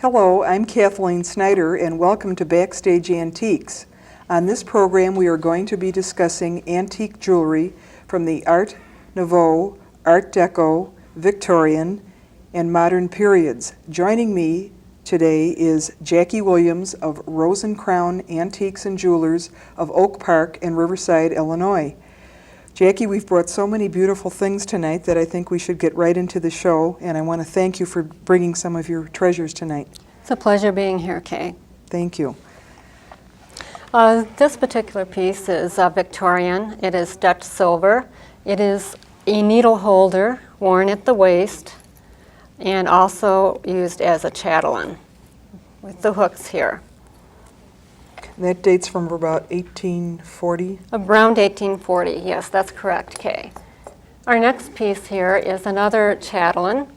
Hello, I'm Kathleen Snyder and welcome to Backstage Antiques. On this program we are going to be discussing antique jewelry from the Art Nouveau, Art Deco, Victorian, and modern periods. Joining me today is Jackie Williams of Rose and Crown Antiques and Jewelers of Oak Park in Riverside, Illinois. Jackie, we've brought so many beautiful things tonight that I think we should get right into the show, and I want to thank you for bringing some of your treasures tonight. It's a pleasure being here, Kay. Thank you. This particular piece is Victorian. It is Dutch silver. It is a needle holder worn at the waist and also used as a chatelaine with the hooks here. That dates from about 1840? Around 1840, yes, that's correct, Kay. Our next piece here is another chatelaine.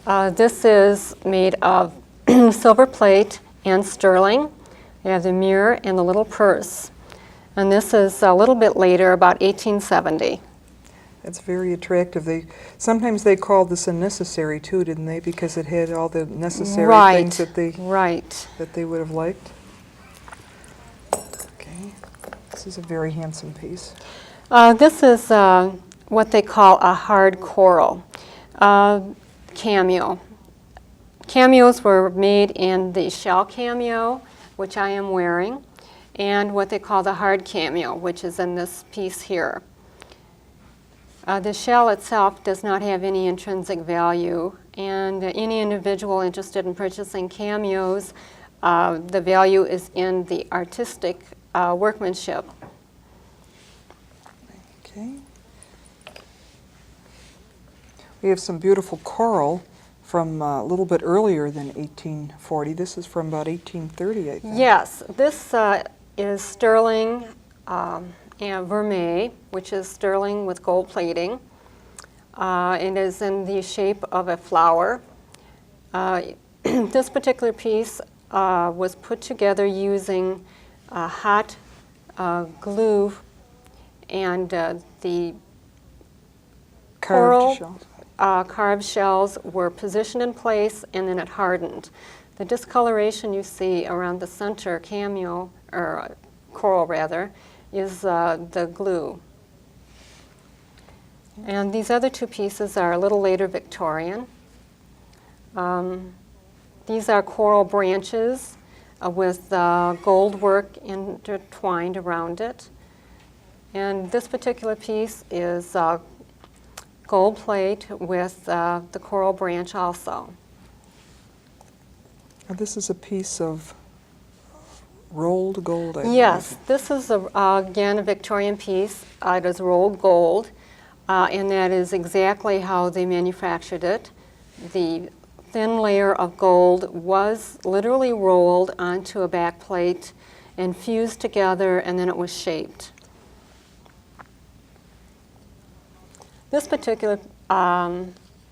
This is made of silver plate and sterling. You have the mirror and the little purse. And this is a little bit later, about 1870. That's very attractive. Sometimes they called this a necessary too, didn't they? Because it had all the necessary things that they would have liked. Okay, this is a very handsome piece. This is what they call a hard coral cameo. Cameos were made in the shell cameo, which I am wearing, and what they call the hard cameo, which is in this piece here. The shell itself does not have any intrinsic value, and any individual interested in purchasing cameos, the value is in the artistic workmanship. Okay. We have some beautiful coral from a little bit earlier than 1840. This is from about 1830, I think. Yes, this is sterling and vermeil, which is sterling with gold plating. It is in the shape of a flower. This particular piece was put together using hot glue and the coral carved shells were positioned in place and then it hardened. The discoloration you see around the center cameo, or coral rather, is the glue. And these other two pieces are a little later Victorian. These are coral branches with gold work intertwined around it. And this particular piece is gold plate with the coral branch also. Now this is a piece of rolled gold, I believe. Yes, this is again a Victorian piece. It is rolled gold, and that is exactly how they manufactured it. The thin layer of gold was literally rolled onto a back plate and fused together, and then it was shaped. This particular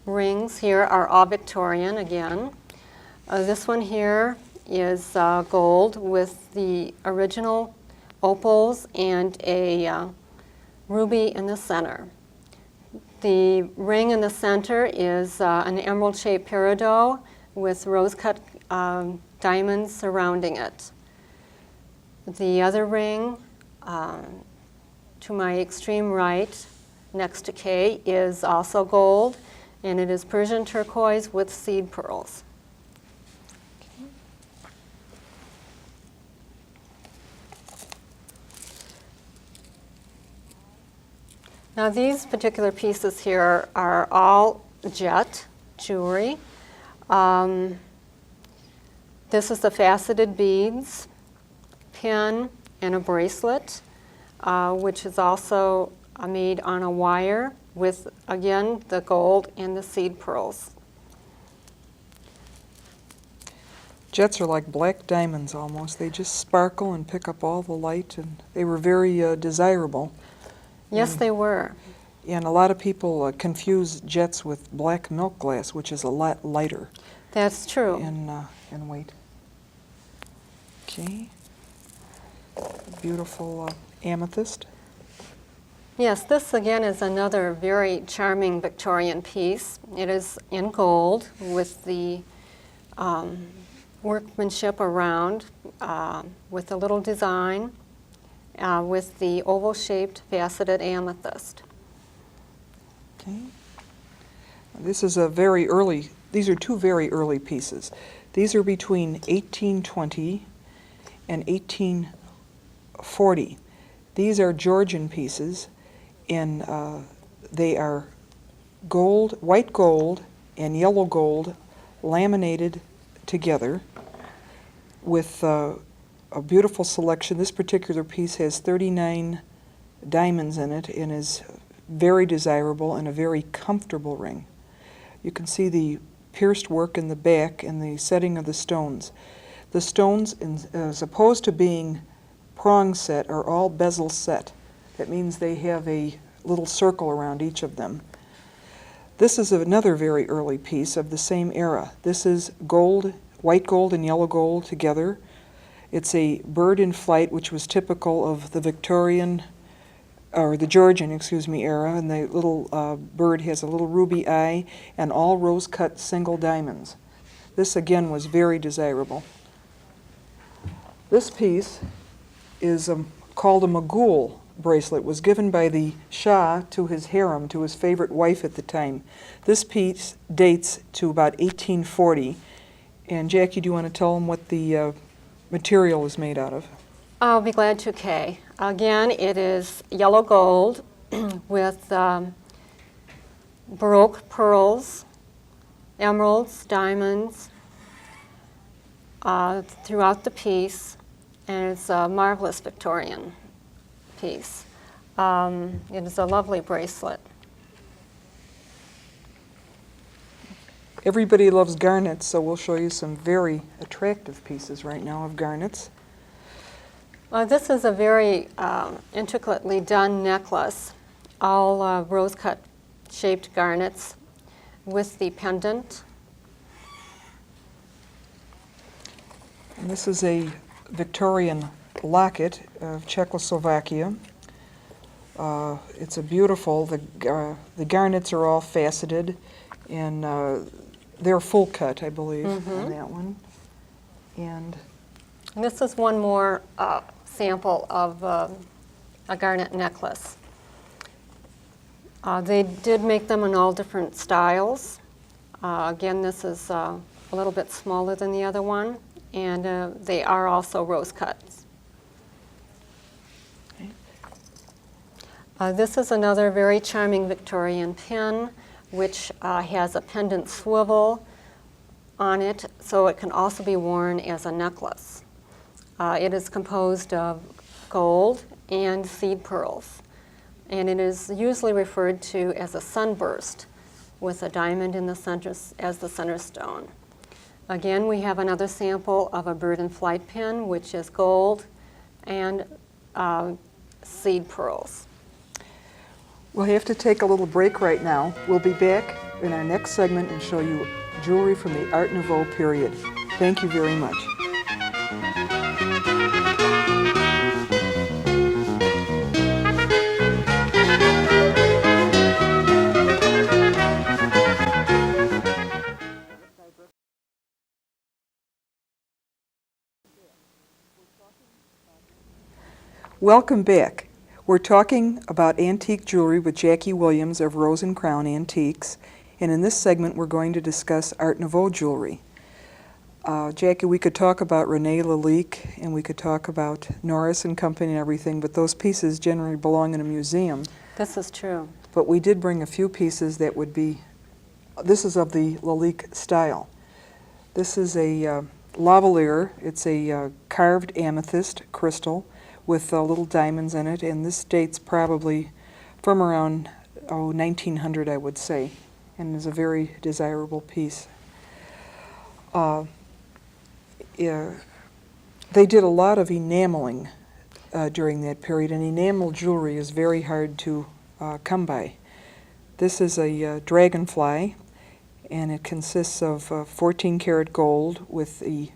rings here are all Victorian again. This one here is gold with the original opals and a ruby in the center. The ring in the center is an emerald-shaped peridot with rose-cut diamonds surrounding it. The other ring, to my extreme right, next to K, is also gold, and it is Persian turquoise with seed pearls. Okay. Now these particular pieces here are all jet jewelry. This is the faceted beads, pin, and a bracelet, which is also made on a wire with, again, the gold and the seed pearls. Jets are like black diamonds almost. They just sparkle and pick up all the light, and they were very desirable. Yes, they were. And a lot of people confuse jets with black milk glass, which is a lot lighter. That's true. In weight. Okay. Beautiful amethyst. Yes, this again is another very charming Victorian piece. It is in gold with the workmanship around with a little design with the oval-shaped faceted amethyst. Okay. This is a very early, these are two very early pieces. These are between 1820 and 1840. These are Georgian pieces, and they are gold, white gold and yellow gold laminated together with a beautiful selection. This particular piece has 39 diamonds in it and is very desirable and a very comfortable ring. You can see the pierced work in the back and the setting of the stones. The stones, as opposed to being prong set, are all bezel set. That means they have a little circle around each of them. This is another very early piece of the same era. This is gold, white gold and yellow gold together. It's a bird in flight, which was typical of the Victorian, or the Georgian, era, and the little bird has a little ruby eye and all rose-cut single diamonds. This again was very desirable. This piece is called a Mogul bracelet. It was given by the Shah to his harem, to his favorite wife at the time. This piece dates to about 1840. And Jackie, do you want to tell them what the material is made out of? I'll be glad to, Kay. Again, it is yellow gold with Baroque pearls, emeralds, diamonds throughout the piece, and it's a marvelous Victorian piece. It is a lovely bracelet. Everybody loves garnets, so we'll show you some very attractive pieces right now of garnets. This is a very intricately done necklace, all rose-cut shaped garnets with the pendant. And this is a Victorian locket of Czechoslovakia. It's a beautiful, the garnets are all faceted, and they're full cut, I believe, on that one. And this is one more sample of a garnet necklace. They did make them in all different styles. Again, this is a little bit smaller than the other one, and they are also rose cuts. okay. This is another very charming Victorian pin, which has a pendant swivel on it, so it can also be worn as a necklace. It is composed of gold and seed pearls, and it is usually referred to as a sunburst with a diamond in the center as the center stone. Again, we have another sample of a bird in flight pin, which is gold and seed pearls. We'll have to take a little break right now. We'll be back in our next segment and show you jewelry from the Art Nouveau period. Thank you very much. Welcome back. We're talking about antique jewelry with Jackie Williams of Rose and Crown Antiques, and in this segment we're going to discuss Art Nouveau jewelry. Jackie, we could talk about René Lalique and we could talk about Norris and Company and everything, but those pieces generally belong in a museum. This is true. But we did bring a few pieces that would be, this is of the Lalique style. This is a lavalier. It's a carved amethyst crystal with little diamonds in it, and this dates probably from around 1900, I would say, and is a very desirable piece. They did a lot of enameling during that period, and enamel jewelry is very hard to come by. This is a dragonfly, and it consists of 14 karat gold with the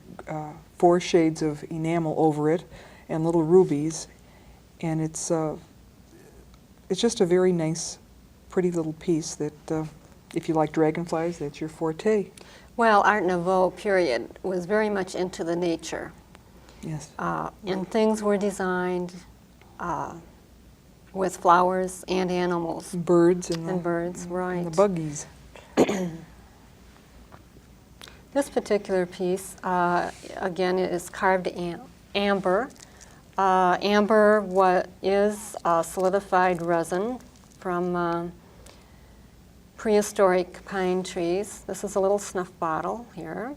4 shades of enamel over it and little rubies, and it's just a very nice, pretty little piece that If you like dragonflies, that's your forte. Well, Art Nouveau period was very much into the nature. Yes. And things were designed with flowers and animals. Birds and birds, right. And the buggies. This particular piece, again, is carved amber. Amber is solidified resin from prehistoric pine trees. This is a little snuff bottle here.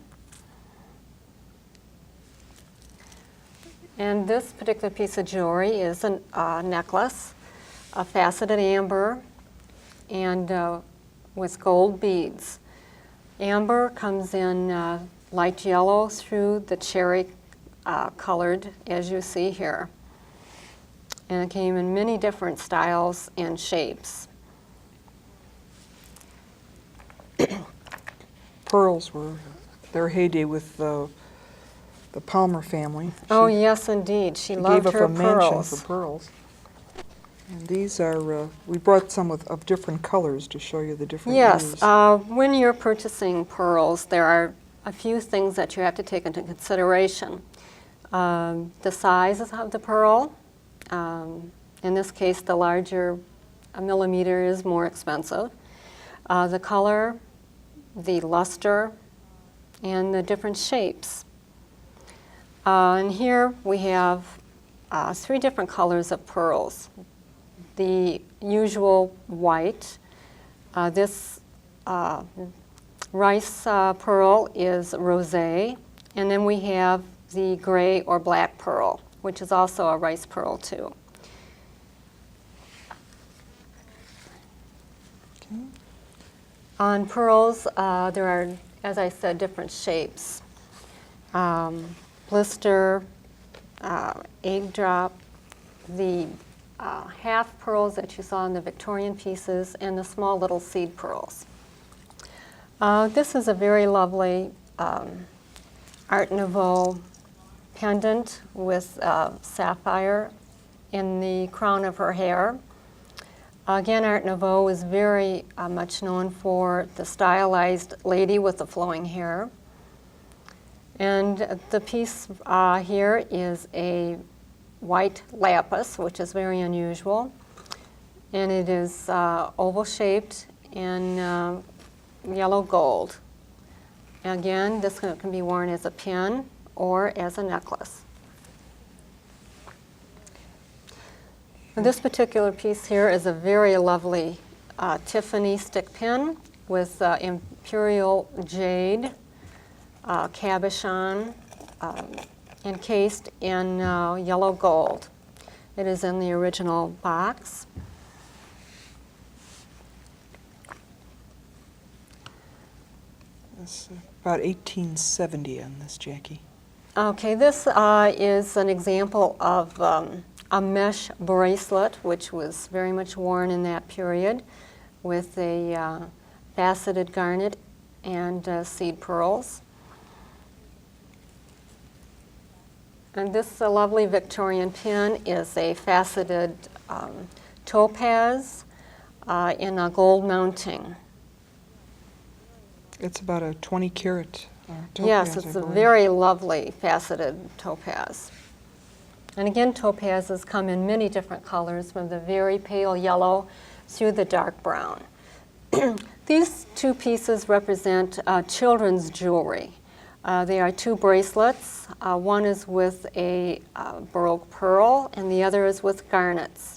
And this particular piece of jewelry is a necklace, a faceted amber, and with gold beads. Amber comes in light yellow through the cherry colored, as you see here. And it came in many different styles and shapes. Pearls were their heyday with the Palmer family. Oh, yes, indeed. She loved gave her up a mansion pearls. for pearls. And these are, we brought some of different colors to show you the different Yes, hues. when you're purchasing pearls, there are a few things that you have to take into consideration. The size of the pearl. In this case, the larger a millimeter is more expensive. The color, the luster, and the different shapes. And here we have 3 different colors of pearls. The usual white. This rice pearl is rosé, and then we have the gray or black pearl, which is also a rice pearl too. Okay. On pearls, there are, as I said, different shapes. Blister, egg drop, the half pearls that you saw in the Victorian pieces, and the small little seed pearls. This is a very lovely Art Nouveau pendant with sapphire in the crown of her hair. Again, Art Nouveau is very much known for the stylized lady with the flowing hair. And the piece here is a white lapis, which is very unusual. And it is oval-shaped in yellow gold. Again, this can be worn as a pin or as a necklace. And this particular piece here is a very lovely Tiffany stick pin with imperial jade, cabochon, encased in yellow gold. It is in the original box. It's about 1870 on this, Jackie. Okay, this is an example of a mesh bracelet, which was very much worn in that period, with a faceted garnet and seed pearls. And this lovely Victorian pin is a faceted topaz in a gold mounting. It's about a 20 carat topaz. Yes, it's a very lovely faceted topaz. And again, topazes come in many different colors, from the very pale yellow through the dark brown. These 2 pieces represent children's jewelry. They are 2 bracelets. One is with a baroque pearl, and the other is with garnets.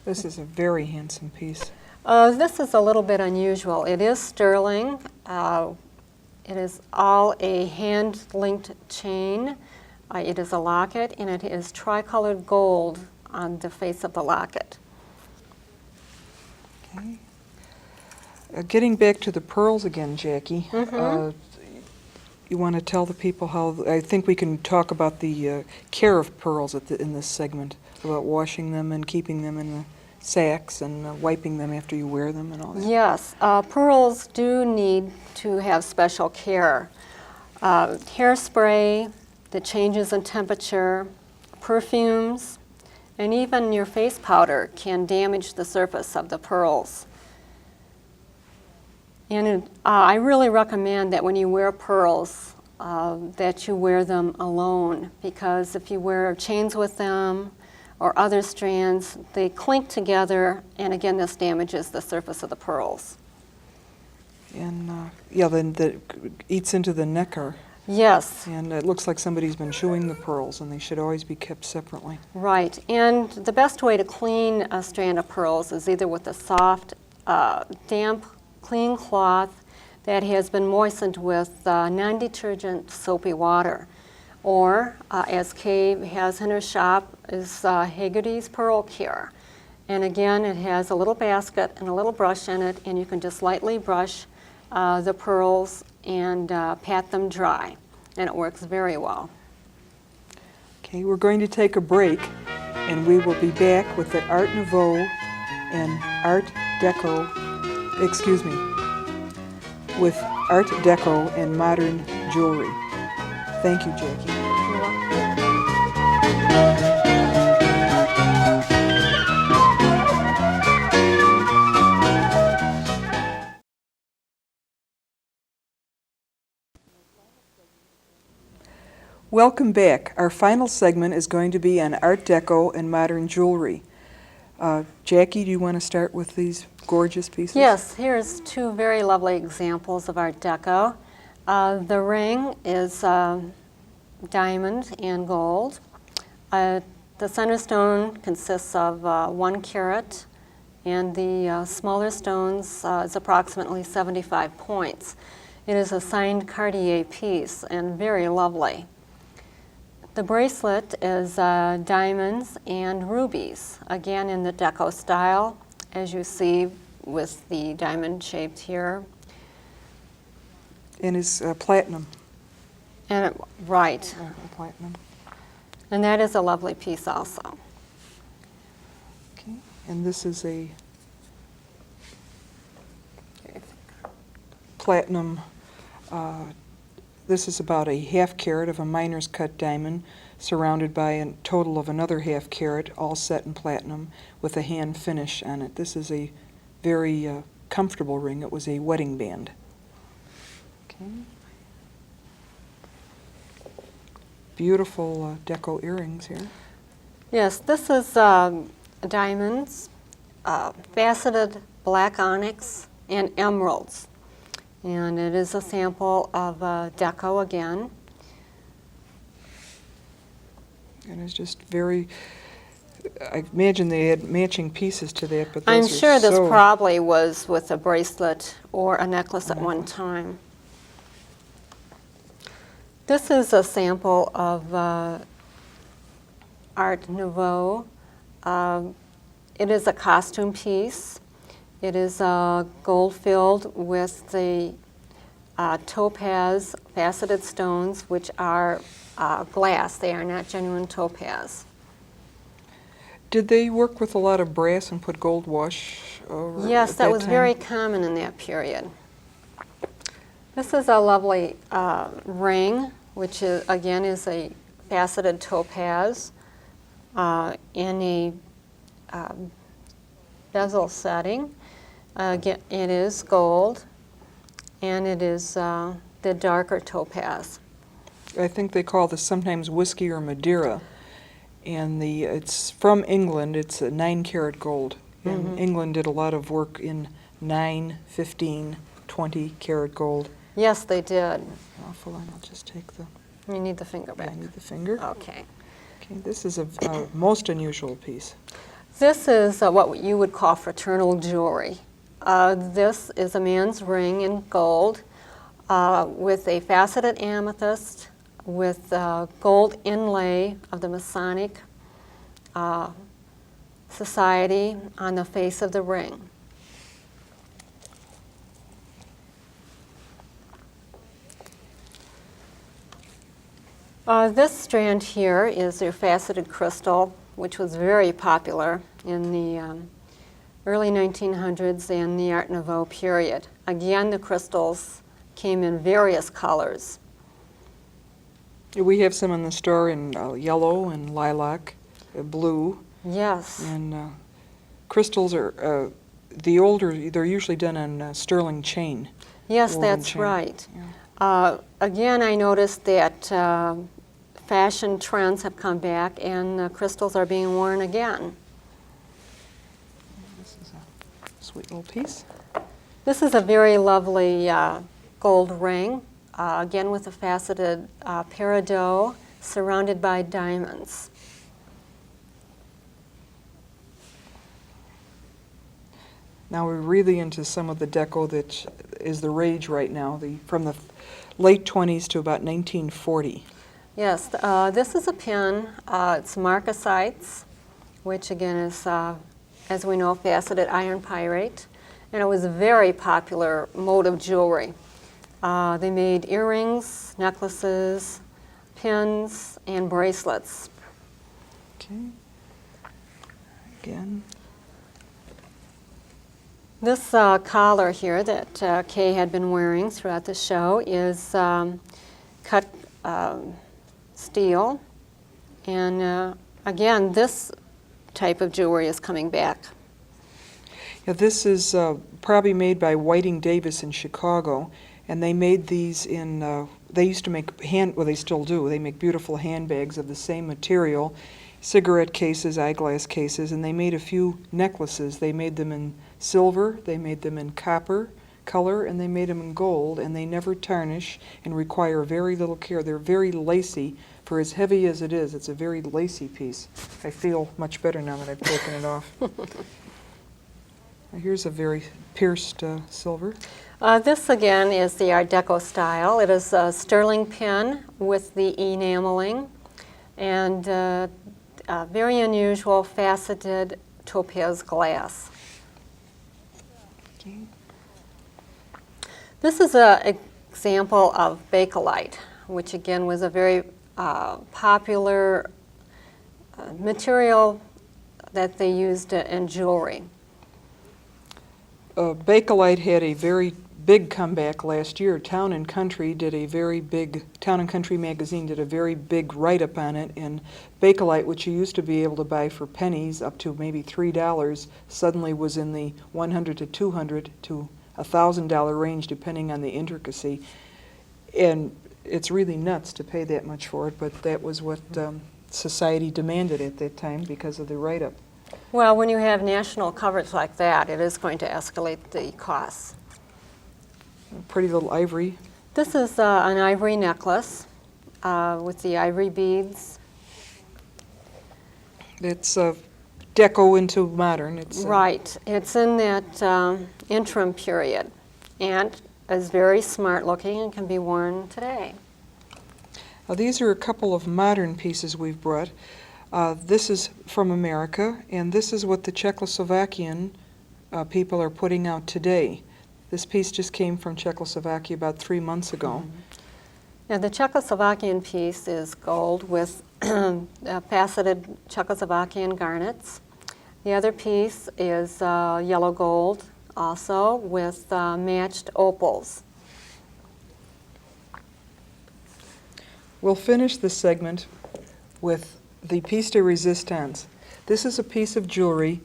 This is a very handsome piece. This is a little bit unusual. It is sterling. It is all a hand-linked chain. It is a locket, and it is tricolored gold on the face of the locket. Okay. Getting back to the pearls again, Jackie, you want to tell the people how, I think we can talk about the care of pearls in this segment, about washing them and keeping them in the sacks and wiping them after you wear them and all that. Yes, pearls do need to have special care. Hairspray, the changes in temperature, perfumes, And even your face powder can damage the surface of the pearls. And I really recommend that when you wear pearls, that you wear them alone, because if you wear chains with them or other strands, they clink together, and again, this damages the surface of the pearls. And yeah, then that eats into the neckar. Yes. And it looks like somebody's been chewing the pearls, and they should always be kept separately. Right. And the best way to clean a strand of pearls is either with a soft, damp, clean cloth that has been moistened with non-detergent soapy water. Or, as Kay has in her shop, is Haggerty's Pearl Care. And again, it has a little basket and a little brush in it, and you can just lightly brush the pearls and pat them dry. And it works very well. Okay, we're going to take a break, and we will be back with the Art Nouveau and Art Deco, with Art Deco and modern jewelry. Thank you, Jackie. You're welcome. Welcome back. Our final segment is going to be on Art Deco and modern jewelry. Jackie, do you want to start with these gorgeous pieces? Yes, here's two very lovely examples of Art Deco. The ring is diamond and gold. The center stone consists of 1 carat, and the smaller stones is approximately 75 points. It is a signed Cartier piece and very lovely. The bracelet is diamonds and rubies, again in the Deco style, as you see with the diamond shaped here. And is platinum. And right. Platinum. And that is a lovely piece also. Okay. And this is a platinum. This is about a ½ carat of a miner's cut diamond, surrounded by a total of another ½ carat, all set in platinum, with a hand finish on it. This is a very comfortable ring. It was a wedding band. Okay. Beautiful Deco earrings here. Yes, this is diamonds, faceted black onyx, and emeralds. And it is a sample of Deco again. And it's just very, I imagine they had matching pieces to that, but those I'm are sure this so probably was with a bracelet or a necklace at one time. This is a sample of Art Nouveau. It is a costume piece. It is gold-filled with the topaz faceted stones, which are glass. They are not genuine topaz. Did they work with a lot of brass and put gold wash over Yes, at that was time? very common in that period. This is a lovely ring, which is, again is a faceted topaz in a bezel setting. Again, it is gold, and it is the darker topaz. I think they call this sometimes whiskey or Madeira. And it's from England. It's a 9-carat gold. And England did a lot of work in 9, 15, 20-carat gold. Yes, they did. Awful, and I'll just take the... You need the finger back. I need the finger. Okay. Okay, this is a most unusual piece. This is what you would call fraternal jewelry. This is a man's ring in gold with a faceted amethyst with gold inlay of the Masonic Society on the face of the ring. This strand here is your faceted crystal, which was very popular in the early 1900s and the Art Nouveau period. Again, the crystals came in various colors. We have some in the store in yellow and lilac, blue, Yes. And crystals are, they're usually done on sterling chain. Yes, woven that's chain. right. Yeah. Again, I noticed that fashion trends have come back and crystals are being worn again. This is a sweet little piece. This is a very lovely gold ring, again with a faceted peridot surrounded by diamonds. Now we're really into some of the deco that is the rage right now, from the late 20s to about 1940. Yes, this is a pin. It's marcasites, which again is, as we know, faceted iron pyrite. And it was a very popular mode of jewelry. They made earrings, necklaces, pins, and bracelets. Okay. Again. This collar here that Kay had been wearing throughout the show is cut steel. And again, this type of jewelry is coming back. Yeah, this is probably made by Whiting Davis in Chicago, and they made these in, they used to make well, they still do, they make beautiful handbags of the same material, cigarette cases, eyeglass cases, and they made a few necklaces. They made them in silver, they made them in copper color, and they made them in gold, and they never tarnish and require very little care. They're very lacy. For as heavy as it is, it's a very lacy piece. I feel much better now that I've taken it off. Here's a very pierced silver. This again is the Art Deco style. It is a sterling pin with the enameling and very unusual faceted topaz glass. Okay. This is an example of bakelite, which again was a very popular material that they used in jewelry. Bakelite had a very big comeback last year. Town and Country magazine did a very big write-up on it, and Bakelite, which you used to be able to buy for pennies up to maybe $3, suddenly was in the $100 to $200 to $1,000 range, depending on the intricacy. And it's really nuts to pay that much for it, but that was what society demanded at that time because of the write-up. Well, when you have national coverage like that, it is going to escalate the costs. A pretty little ivory. This is an ivory necklace with the ivory beads. It's deco into modern. It's Right. It's in that interim period and is very smart looking and can be worn today. Now, these are a couple of modern pieces we've brought. This is from America, and this is what the Czechoslovakian people are putting out today. This piece just came from Czechoslovakia about 3 months ago. Now, the Czechoslovakian piece is gold with faceted Czechoslovakian garnets. The other piece is yellow gold, also with matched opals. We'll finish this segment with the piece de resistance. This is a piece of jewelry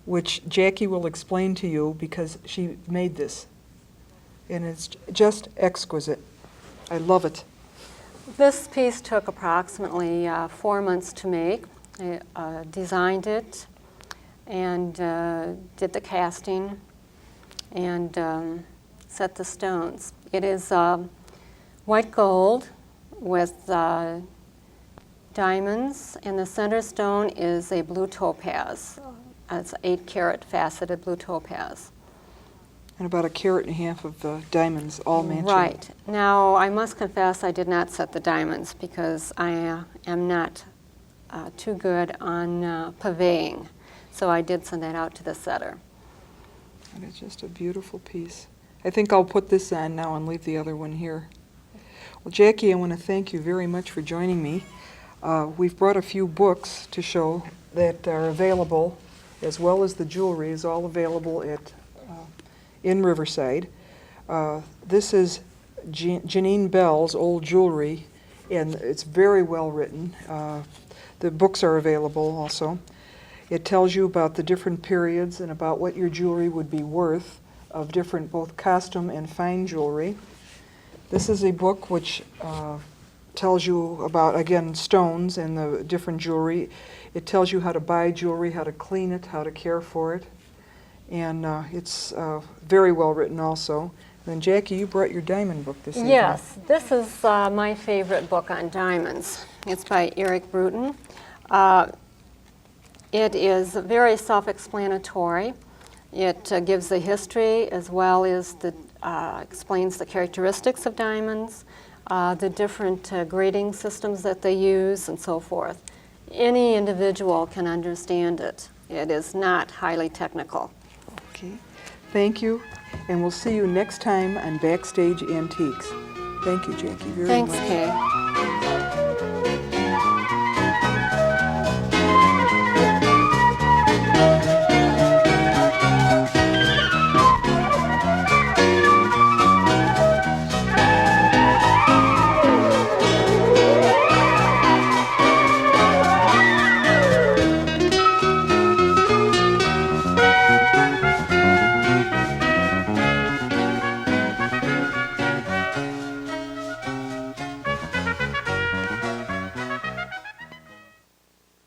which Jackie will explain to you because she made this. And it's just exquisite. I love it. This piece took approximately 4 months to make. I designed it and did the casting and set the stones. It is white gold with diamonds, and the center stone is a blue topaz. It's 8-carat faceted blue topaz. And about 1.5 carats of diamonds, all matching. Right. Now, I must confess I did not set the diamonds because I am not too good on purveying. So I did send that out to the setter. And it's just a beautiful piece. I think I'll put this on now and leave the other one here. Well, Jackie, I want to thank you very much for joining me. We've brought a few books to show that are available, as well as the jewelry is all available at in Riverside. This is Janine Bell's Old Jewelry, and it's very well written. The books are available also. It tells you about the different periods and about what your jewelry would be worth of different both costume and fine jewelry. This is a book which tells you about, again, stones and the different jewelry. It tells you how to buy jewelry, how to clean it, how to care for it. And it's very well written also. Then Jackie, you brought your diamond book this evening. Yes, this is my favorite book on diamonds. It's by Eric Bruton. It is very self-explanatory. It gives the history as well as explains the characteristics of diamonds, the different grading systems that they use, and so forth. Any individual can understand it. It is not highly technical. Okay. Thank you, and we'll see you next time on Backstage Antiques. Thank you, Jackie, very much. Thanks, Kay.